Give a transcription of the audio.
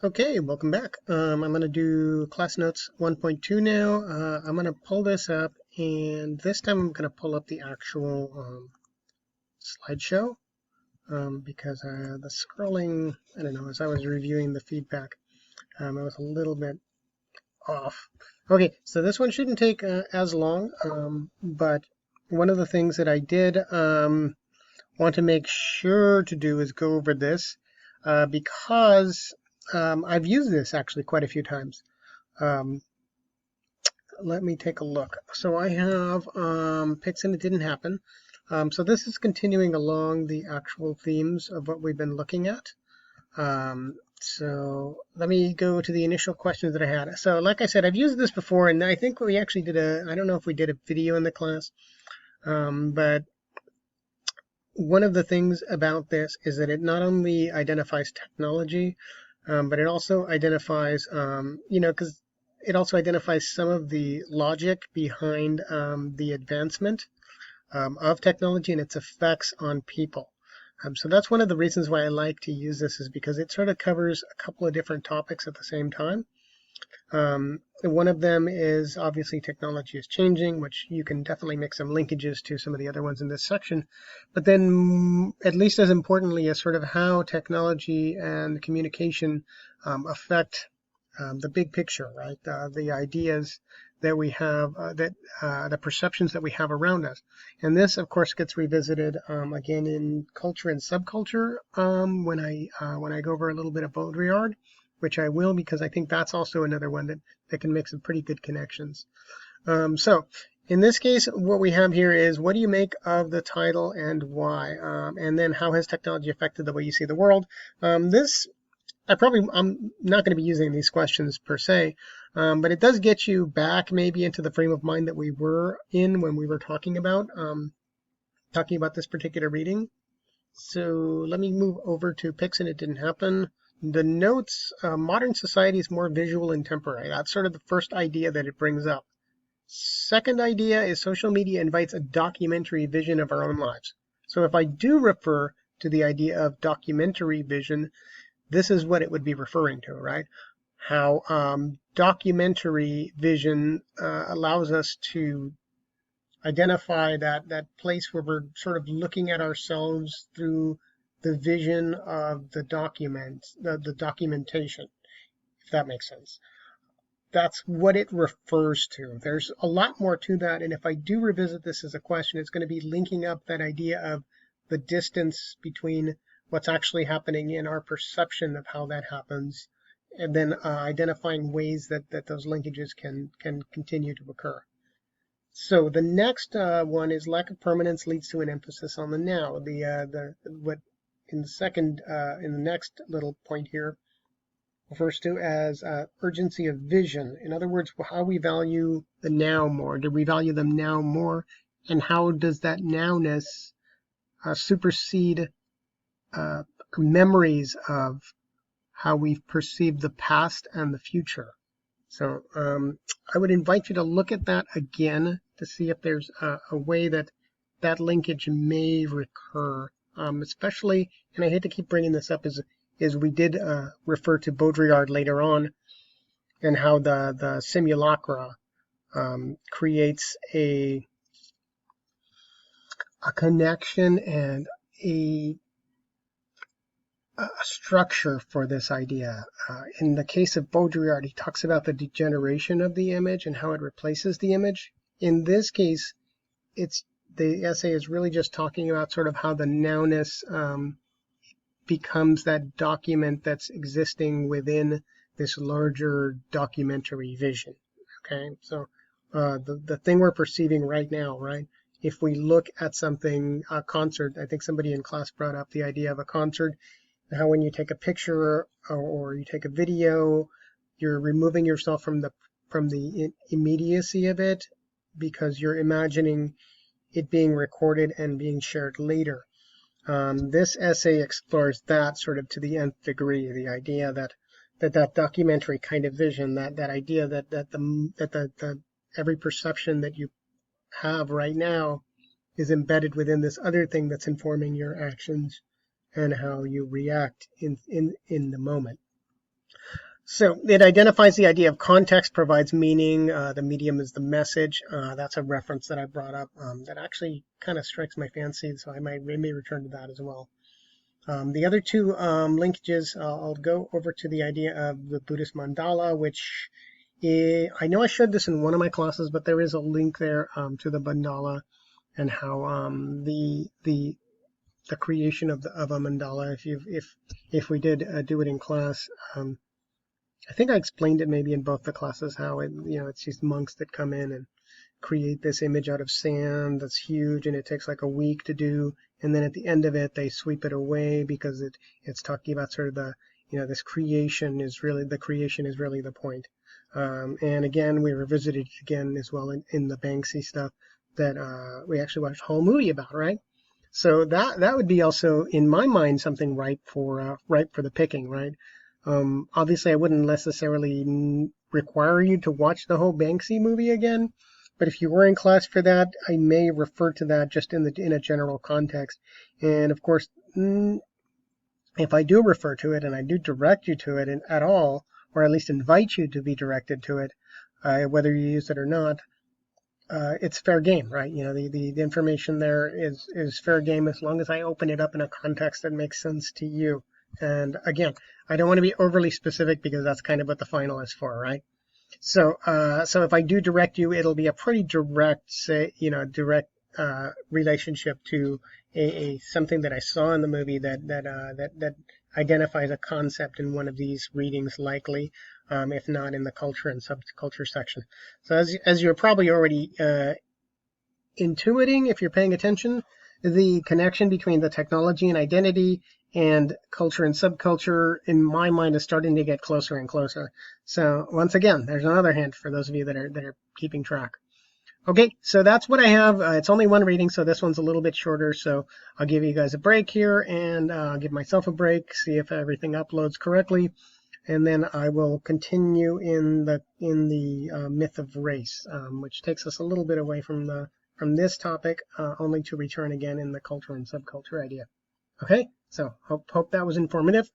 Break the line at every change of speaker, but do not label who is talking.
Okay, welcome back. I'm going to do class notes 1.2 now. I'm going to pull this up, and this time I'm going to pull up the actual slideshow because the scrolling, I don't know, as I was reviewing the feedback, it was a little bit off. Okay, so this one shouldn't take as long, but one of the things that I did want to make sure to do is go over this because I've used this actually quite a few times. Um, Let me take a look. So I have Pics and it didn't happen. So this is continuing along the actual themes of what we've been looking at. So let me go to the initial questions that I had. So like I said, I've used this before, and I think we actually I don't know if we did a video in the class, but one of the things about this is that it not only identifies technology, but it also identifies, because it also identifies some of the logic behind the advancement of technology and its effects on people. So that's one of the reasons why I like to use this, is because it sort of covers a couple of different topics at the same time. One of them is obviously technology is changing, which you can definitely make some linkages to some of the other ones in this section. But then, at least as importantly, is sort of how technology and communication affect the big picture, right? The ideas that we have, the perceptions that we have around us. And this, of course, gets revisited again in culture and subculture when I go over a little bit of Baudrillard, which I will, because I think that's also another one that can make some pretty good connections. So in this case, what we have here is, what do you make of the title and why? And then, how has technology affected the way you see the world? I'm not going to be using these questions per se, but it does get you back maybe into the frame of mind that we were in when we were talking about this particular reading. So let me move over to Pics and it didn't happen. The notes, modern society is more visual and temporary. That's sort of the first idea that it brings up. Second idea is social media invites a documentary vision of our own lives. So if I do refer to the idea of documentary vision, this is what it would be referring to, right? How documentary vision allows us to identify that place where we're sort of looking at ourselves through the vision of the the documentation, if that makes sense. That's what it refers to. There's a lot more to that, and if I do revisit this as a question, it's going to be linking up that idea of the distance between what's actually happening in our perception of how that happens, and then identifying ways that those linkages can continue to occur. So the next one is lack of permanence leads to an emphasis on the now. The what in the second in the next little point here refers to as urgency of vision. In other words, how we value the now more. Do we value them now more? And how does that nowness supersede uh, memories of how we've perceived the past and the future? So I would invite you to look at that again to see if there's a way that that linkage may recur, especially, and I hate to keep bringing this up, is we did refer to Baudrillard later on, and how the simulacra creates a connection and a a structure for this idea. In the case of Baudrillard, he talks about the degeneration of the image and how it replaces the image. In this case, it's the essay is really just talking about sort of how the nowness becomes that document that's existing within this larger documentary vision. Okay, so the thing we're perceiving right now, right? If we look at something, a concert, I think somebody in class brought up the idea of a concert, how when you take a picture or you take a video, you're removing yourself from the immediacy of it because you're imagining it being recorded and being shared later. This essay explores that sort of to the nth degree, the idea that documentary kind of vision, that idea that every perception that you have right now is embedded within this other thing that's informing your actions and how you react in the moment. So it identifies the idea of context, provides meaning. The medium is the message. That's a reference that I brought up that actually kind of strikes my fancy, so I may return to that as well. The other two linkages, I'll go over to the idea of the Buddhist mandala, which I know I showed this in one of my classes, but there is a link there to the mandala and how the creation of a mandala. If we did do it in class, I think I explained it maybe in both the classes how it's these monks that come in and create this image out of sand that's huge and it takes like a week to do, and then at the end of it they sweep it away because it's talking about sort of this creation is really the point. And again, we revisited it again as well in the Banksy stuff that we actually watched a whole movie about, right? So that would be also in my mind something ripe for the picking, right? Obviously, I wouldn't necessarily require you to watch the whole Banksy movie again, but if you were in class for that, I may refer to that just in a general context. And of course, if I do refer to it and I do direct you to it at all, or at least invite you to be directed to it, whether you use it or not, it's fair game, right? The information there is fair game as long as I open it up in a context that makes sense to you. And again, I don't want to be overly specific because that's kind of what the final is for, right? So if I do direct you, it'll be a pretty direct, relationship to a something that I saw in the movie that identifies a concept in one of these readings, likely, if not in the culture and subculture section. So as you're probably already intuiting, if you're paying attention, the connection between the technology and identity and culture and subculture, in my mind, is starting to get closer and closer. So once again, there's another hint for those of you that are keeping track. Okay, so that's what I have. It's only one reading, so this one's a little bit shorter. So I'll give you guys a break here and give myself a break, see if everything uploads correctly, and then I will continue in the myth of race, which takes us a little bit away from this topic, only to return again in the culture and subculture idea. Okay, so hope that was informative.